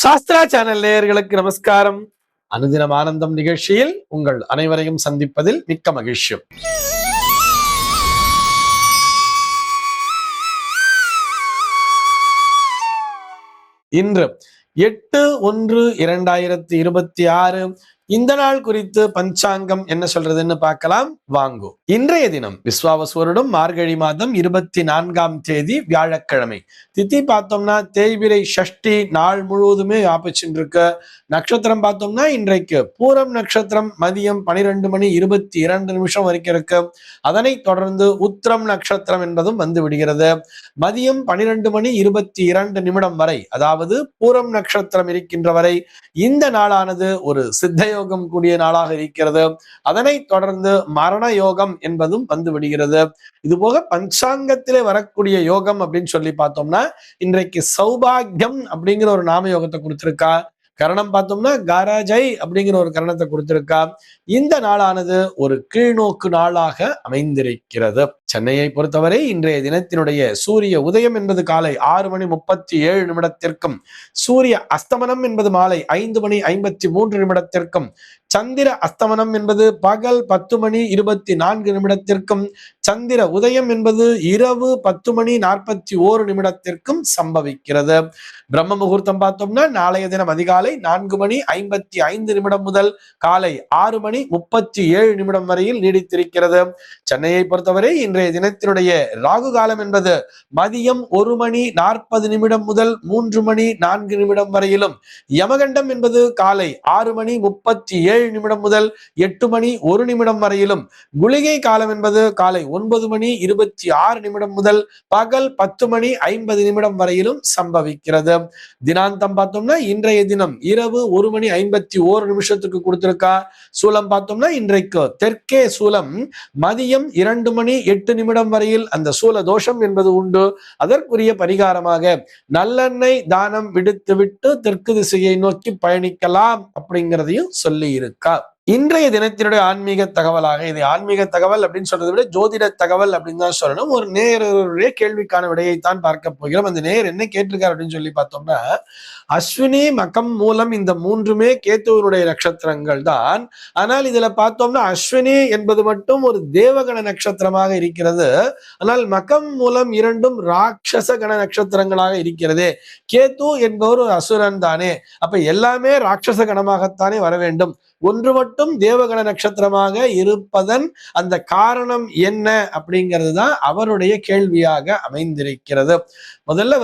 Sastra channel நேயர்களுக்கு நமஸ்காரம். அனுதினம் ஆனந்தம் நிகழ்ச்சியில் உங்கள் அனைவரையும் சந்திப்பதில் மிக்க மகிழ்ச்சி. இன்று 8/1/2026 இந்த நாள் குறித்து பஞ்சாங்கம் என்ன சொல்றதுன்னு பார்க்கலாம் வாங்கோ. இன்றைய தினம் விஸ்வாவசுவருடம் மார்கழி மாதம் 24ஆம் தேதி வியாழக்கிழமை. திதி பார்த்தோம்னா தேய்பிரை ஷஷ்டி நாள் முழுவதுமே வியாபிச்சுட்டு இருக்கு. நட்சத்திரம் பார்த்தோம்னா இன்றைக்கு பூரம் நட்சத்திரம் மதியம் 12:22 வரைக்கும் இருக்கு. அதனை தொடர்ந்து உத்திரம் நட்சத்திரம் என்பதும் வந்து விடுகிறது. மதியம் 12:22 வரை, அதாவது பூரம் நட்சத்திரம் இருக்கின்ற வரை இந்த நாளானது ஒரு சித்த யோகம் கூடிய நாளாக இருக்கிறது. அதனை தொடர்ந்து மரண யோகம் என்பதும் வந்து விடுகிறது. இது போக பஞ்சாங்கத்திலே வரக்கூடிய யோகம் அப்படின்னு சொல்லி பார்த்தோம்னா இன்றைக்கு சௌபாகியம் அப்படிங்கிற ஒரு நாம யோகத்தை கொடுத்திருக்கா. கரணம் பார்த்தோம்னா கரஜை அப்படிங்கிற ஒரு கரணத்தை கொடுத்திருக்கா. இந்த நாளானது ஒரு கீழ்நோக்கு நாளாக அமைந்திருக்கிறது. சென்னையை பொறுத்தவரை இன்றைய தினத்தினுடைய சூரிய உதயம் என்பது காலை 6:37 சூரிய அஸ்தமனம் என்பது மாலை 5:53 சந்திர அஸ்தமனம் என்பது பகல் 10:24 சந்திர உதயம் என்பது இரவு 10:41 சம்பவிக்கிறது. பிரம்ம முகூர்த்தம் பார்த்தோம்னா நாளைய தினம் அதிகாலை 4:55 முதல் காலை 6:37 வரையில் நீடித்திருக்கிறது. சென்னையை பொறுத்தவரை இன்றைய தினத்தினுடைய ராகு காலம் என்பது மதியம் 1:40 முதல் 3:04 வரையிலும், யமகண்டம் என்பது காலை 6:37 முதல் 8:01 வரையிலும், குளிகை காலம் என்பது காலை 9:26 முதல் பகல் 10:50 வரையிலும் சம்பவிக்கிறது. தினாந்தம் பார்த்தோம்னா இன்றைய தினம் இரவு 1:51 கொடுத்திருக்கா. சூலம் பார்த்தோம்னா இன்றைக்கு தெற்கே சூலம் மதியம் 2:08 வரையில் அந்த சூல தோஷம் என்பது உண்டு. அதற்குரிய பரிகாரமாக நல்லெண்ணெய் தானம் விடுத்துவிட்டு தெற்கு திசையை நோக்கி பயணிக்கலாம் அப்படிங்கிறதையும் சொல்லி இருக்கா. இன்றைய தினத்தினுடைய ஆன்மீக தகவலாக, இது ஆன்மீக தகவல் அப்படின்னு சொல்றதை விட ஜோதிட தகவல் அப்படின்னு தான் சொல்லணும். ஒரு நேயருடைய கேள்விக்கான விடையைத்தான் பார்க்க போகிறோம். அந்த நேயர் என்ன கேட்டிருக்காரு அப்படின்னு சொல்லி பார்த்தோம்னா, அஸ்வினி மகம் மூலம் இந்த மூன்றுமே கேத்துவனுடைய நட்சத்திரங்கள் தான். ஆனால் இதுல பார்த்தோம்னா அஸ்வினி என்பது மட்டும் ஒரு தேவகண நட்சத்திரமாக இருக்கிறது. ஆனால் மகம் மூலம் இரண்டும் ராட்சச கண நட்சத்திரங்களாக இருக்கிறது. கேத்து என்பவர் ஒரு அசுரன் தானே, அப்ப எல்லாமே ராட்சச கணமாகத்தானே வர வேண்டும். ஒன்று மட்டும் தேவகண நட்சத்திரமாக இருப்பதன் அந்த காரணம் என்ன அப்படிங்கிறது தான் அவருடைய கேள்வியாக அமைந்திருக்கிறது. முதல்ல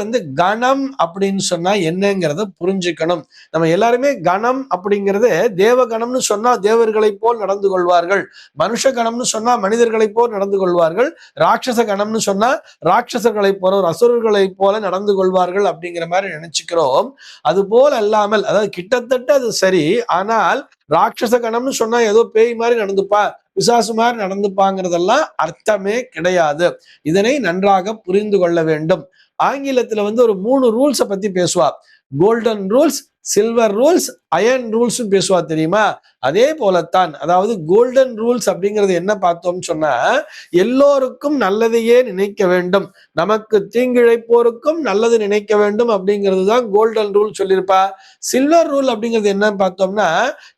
கணம் அப்படின்னு சொன்னா என்னங்கிறத புரிஞ்சுக்கணும். நம்ம எல்லாருமே கணம் அப்படிங்கிறது தேவகணம்னு சொன்னா தேவர்களை போல் நடந்து கொள்வார்கள், மனுஷ கணம்னு சொன்னா மனிதர்களை போல் நடந்து கொள்வார்கள், ராட்சச கணம்னு சொன்னா ராட்சசர்களை போல ஒரு அசுரர்களை போல நடந்து கொள்வார்கள் அப்படிங்கிற மாதிரி நினைச்சுக்கிறோம். அது போல் அல்லாமல், அதாவது கிட்டத்தட்ட அது சரி, ஆனால் ராட்சச கணம்னு சொன்னா ஏதோ பேய் மாதிரி நடந்துப்பா, பிசாசு மாதிரி நடந்துப்பாங்கிறதெல்லாம் அர்த்தமே கிடையாது. இதனை நன்றாக புரிந்து கொள்ள வேண்டும். ஆங்கிலத்துல ஒரு 3 ரூல்ஸை பத்தி பேசுவா. Golden rules, silver rules, iron rules பேசுவா, தெரியுமா? அதே போலத்தான், அதாவது கோல்டன் ரூல்ஸ் அப்படிங்கிறது என்ன பார்த்தோம் சொன்னா, எல்லோருக்கும் நல்லதையே நினைக்க வேண்டும், நமக்கு தீங்கிழைப்போருக்கும் நல்லது நினைக்க வேண்டும் அப்படிங்கிறது தான் கோல்டன் ரூல் சொல்லியிருப்பா. சில்வர் ரூல் அப்படிங்கிறது என்ன பார்த்தோம்னா,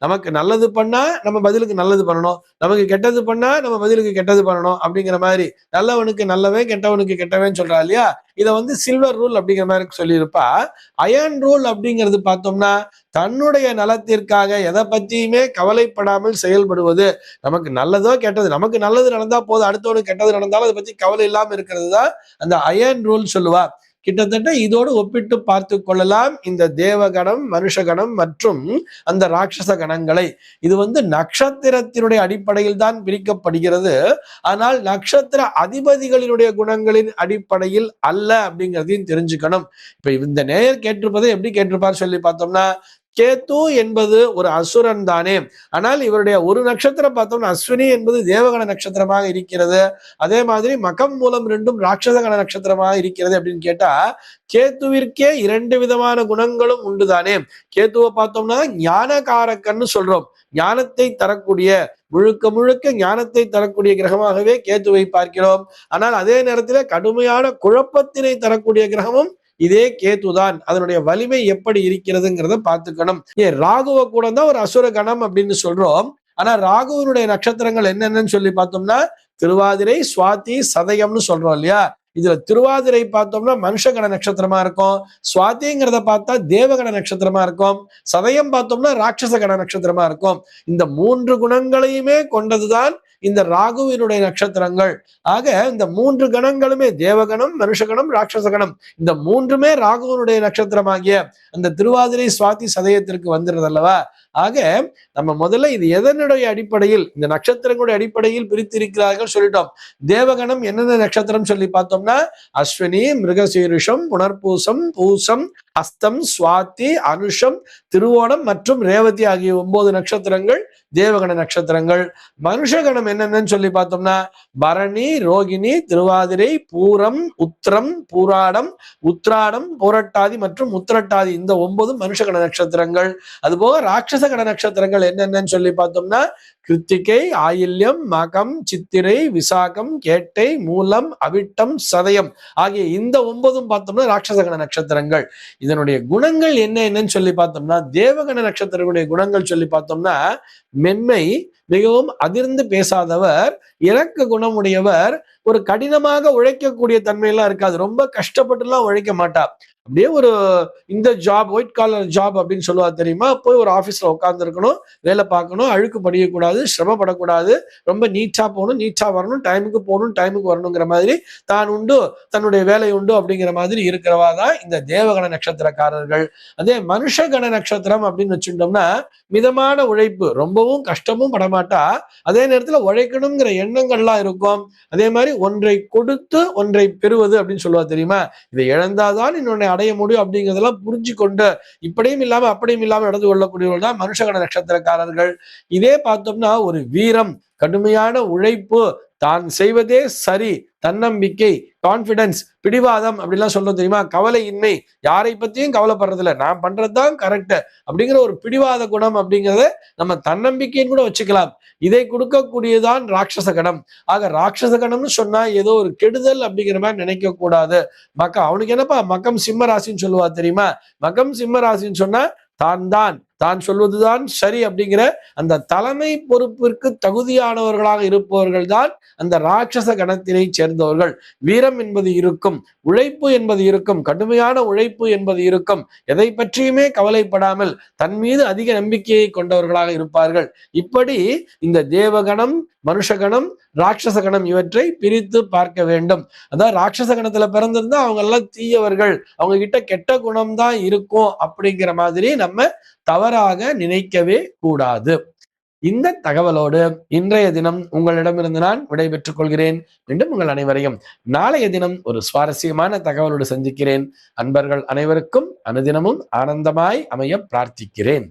நமக்கு நல்லது பண்ணா நம்ம பதிலுக்கு நல்லது பண்ணணும், நமக்கு கெட்டது பண்ணா நம்ம பதிலுக்கு கெட்டது பண்ணணும் அப்படிங்கிற மாதிரி, நல்லவனுக்கு நல்லவன் கெட்டவனுக்கு கெட்டவன் சொல்றா இல்லையா, இதை சில்வர் ரூல் அப்படிங்கிற மாதிரி சொல்லியிருப்பா. அயர்ன் ரூல் அப்படிங்கிறது பார்த்தோம்னா தன்னுடைய நலத்திற்காக எதை பற்றியுமே கவலைப்படாமல் செயல்படுவது. நமக்கு நல்லதோ கெட்டது, நமக்கு நல்லது நடந்தா போதும், அடுத்தவனுக்கு கெட்டது நடந்தாலும் அதை பற்றி கவலை இல்லாம இருக்கிறது தான் அந்த அயர்ன் ரூல் சொல்லுவா. கிட்டத்தட்ட இதோடு ஒப்பிட்டு பார்த்து கொள்ளலாம் இந்த தேவகணம், மனுஷகணம் மற்றும் அந்த ராட்சச கணங்களை. இது நட்சத்திரத்தினுடைய அடிப்படையில் தான் பிரிக்கப்படுகிறது. ஆனால் நட்சத்திர அதிபதிகளினுடைய குணங்களின் அடிப்படையில் அல்ல அப்படிங்கிறதையும் தெரிஞ்சுக்கணும். இப்ப இந்த நேயர் கேட்டிருப்பதை எப்படி கேட்டிருப்பார் சொல்லி பார்த்தோம்னா, கேத்து என்பது ஒரு அசுரன் தானே, ஆனால் இவருடைய ஒரு நட்சத்திரம் பார்த்தோம்னா அஸ்வினி என்பது தேவகண நட்சத்திரமாக இருக்கிறது, அதே மாதிரி மகம் மூலம் 2ம் ராட்சசகண நட்சத்திரமாக இருக்கிறது அப்படின்னு கேட்டா, கேத்துவிற்கே 2 விதமான குணங்களும் உண்டுதானே. கேத்துவை பார்த்தோம்னா ஞானகாரக்கன்னு சொல்றோம், ஞானத்தை தரக்கூடிய, முழுக்க முழுக்க ஞானத்தை தரக்கூடிய கிரகமாகவே கேத்துவை பார்க்கிறோம். ஆனால் அதே நேரத்தில் கடுமையான குழப்பத்தினை தரக்கூடிய கிரகமும் இதே கேதுதான். அதனுடைய வலிமை எப்படி இருக்கிறதுங்கிறத பார்த்துக்கணும். ராகுவ கூட தான் ஒரு அசுர கணம் அப்படின்னு சொல்றோம். ஆனா ராகுவனுடைய நட்சத்திரங்கள் என்னென்னு சொல்லி பார்த்தோம்னா திருவாதிரை, சுவாதி, சதயம்னு சொல்றோம் இல்லையா? இதுல திருவாதிரை பார்த்தோம்னா மனுஷகண நட்சத்திரமா இருக்கும். சுவாதிங்கிறத பார்த்தா தேவகண நட்சத்திரமா இருக்கும். சதயம் பார்த்தோம்னா ராட்சச கண நட்சத்திரமா இருக்கும். இந்த 3 குணங்களையுமே கொண்டதுதான் இந்த ராகுவினுடைய நட்சத்திரங்கள். ஆக இந்த 3 கணங்களுமே தேவகணம், மனுஷகணம், ராட்சசகணம், இந்த 3மே ராகுவனுடைய நட்சத்திரமாகிய அந்த திருவாதிரை, சுவாதி, சதயத்திற்கு வந்துடுறது அல்லவா? ஆக நம்ம முதல்ல இது எதனுடைய அடிப்படையில், இந்த நட்சத்திரங்களுடைய அடிப்படையில் பிரித்திருக்கிறார்கள் சொல்லிட்டோம். தேவகணம் என்னென்ன நட்சத்திரம் சொல்லி பார்த்தோம்னா அஸ்வினி, மிருகசீரிஷம், புனர்பூசம், பூசம், அஸ்தம், சுவாதி, அனுஷம், திருவோணம் மற்றும் ரேவதி ஆகிய 9 நட்சத்திரங்கள் தேவகண நட்சத்திரங்கள். மனுஷகணம் என்னென்னு சொல்லி பார்த்தோம்னா பரணி, ரோகிணி, திருவாதிரை, பூரம், உத்திரம், பூராடம், உத்ராடம், பூரட்டாதி மற்றும் உத்திரட்டாதி, இந்த 9 மனுஷகண நட்சத்திரங்கள். அதுபோக ராட்சச கண நட்சத்திரங்கள் என்னென்னு சொல்லி பார்த்தோம்னா கிருத்திகை, ஆயில்யம், மகம், சித்திரை, விசாகம், கேட்டை, மூலம், அவிட்டம், சதயம் ஆகிய இந்த 9 பார்த்தோம்னா ராட்சசகண நட்சத்திரங்கள். இதனுடைய குணங்கள் என்னன்னு சொல்லி பார்த்தோம்னா தேவகண நட்சத்திரங்களுடைய குணங்கள் சொல்லி பார்த்தோம்னா மென்மை, மிகவும் அதிர்ந்து பேசாதவர், இரக்க குணமுடையவர், ஒரு கடினமாக உழைக்கக்கூடிய தன்மையெல்லாம் இருக்காது. ரொம்ப கஷ்டப்பட்டுலாம் உழைக்க மாட்டா. அப்படியே ஒரு இந்த ஜாப், ஒயிட் காலர் ஜாப் அப்படின்னு சொல்லுவா தெரியுமா? போய் ஒரு ஆபீஸ்ல உட்கார்ந்து இருக்கணும், வேலை பார்க்கணும், அழுக்கு படிக்கக்கூடாது, சிரமப்படக்கூடாது, ரொம்ப நீட்டா போகணும், நீட்டா வரணும், டைமுக்கு போகணும், டைமுக்கு வரணுங்கிற மாதிரி தான் உண்டு, தன்னுடைய வேலை உண்டு அப்படிங்கிற மாதிரி இருக்கிறவா தான் இந்த தேவகண நட்சத்திரக்காரர்கள். அதே மனுஷகண நட்சத்திரம் அப்படின்னு வச்சுட்டோம்னா மிதமான உழைப்பு, ரொம்பவும் கஷ்டமும் படமாட்டா, அதே நேரத்துல உழைக்கணுங்கிற எண்ணங்கள்லாம் இருக்கும். அதே மாதிரி ஒன்றை கொடுத்து ஒன்றை பெறுவது அப்படின்னு சொல்லுவா தெரியுமா? இதை இழந்தாதான் இன்னொன்னு அடைய முடியும் அப்படிங்கிறதெல்லாம் புரிஞ்சு கொண்டு இப்படியும் இல்லாம அப்படியும் இல்லாம நடந்து கொள்ளக்கூடியவர்கள் தான் மனுஷகண நட்சத்திரக்காரர்கள். இதே பார்த்தோம்னா ஒரு வீரம், கடுமையான உழைப்பு, தான் செய்வதே சரி, தன்னம்பிக்கை, கான்பிடன்ஸ், பிடிவாதம் அப்படிலாம் சொல்ல தெரியுமா? கவலையின்மை, யாரை பத்தியும் கவலைப்படுறதில்ல, நான் பண்றதுதான் கரெக்ட் அப்படிங்கிற ஒரு பிடிவாத குணம் அப்படிங்கிறத நம்ம தன்னம்பிக்கைன்னு கூட வச்சுக்கலாம். இதை கொடுக்கக்கூடியதான் ராட்சச கணம். ஆக ராட்சச கணம்னு சொன்னா ஏதோ ஒரு கெடுதல் அப்படிங்கிற மாதிரி நினைக்க கூடாது. அவனுக்கு என்னப்பா மகம் சிம்ம ராசின்னு சொல்லுவா தெரியுமா? மகம் சிம்ம ராசின்னு சொன்னா தான் சொல்வதுதான் சரி அப்படிங்கிற அந்த தலைமை பொறுப்பிற்கு தகுதியானவர்களாக இருப்பவர்கள் தான் அந்த ராட்சச கணத்தினை சேர்ந்தவர்கள். வீரம் என்பது இருக்கும், உழைப்பு என்பது இருக்கும், கடுமையான உழைப்பு என்பது இருக்கும், எதை பற்றியுமே கவலைப்படாமல் தன் மீது அதிக நம்பிக்கையை கொண்டவர்களாக இருப்பார்கள். இப்படி இந்த தேவகணம், மனுஷகணம், ராட்சச கணம் இவற்றை பிரித்து பார்க்க வேண்டும். அதாவது ராட்சச கணத்துல பிறந்திருந்தா அவங்க எல்லாம் தீயவர்கள், அவங்க கிட்ட கெட்ட குணம் தான் இருக்கும் அப்படிங்கிற மாதிரி நம்ம தவறாக நினைக்கவே கூடாது. இந்த தகவலோடு இன்றைய தினம் உங்களிடமிருந்து நான் விடைபெற்றுக் கொள்கிறேன். மீண்டும் உங்கள் அனைவரையும் நாளைய தினம் ஒரு சுவாரஸ்யமான தகவலோடு சந்திக்கிறேன். அன்பர்கள் அனைவருக்கும் அனுதினமும் ஆனந்தமாய் அமைய பிரார்த்திக்கிறேன்.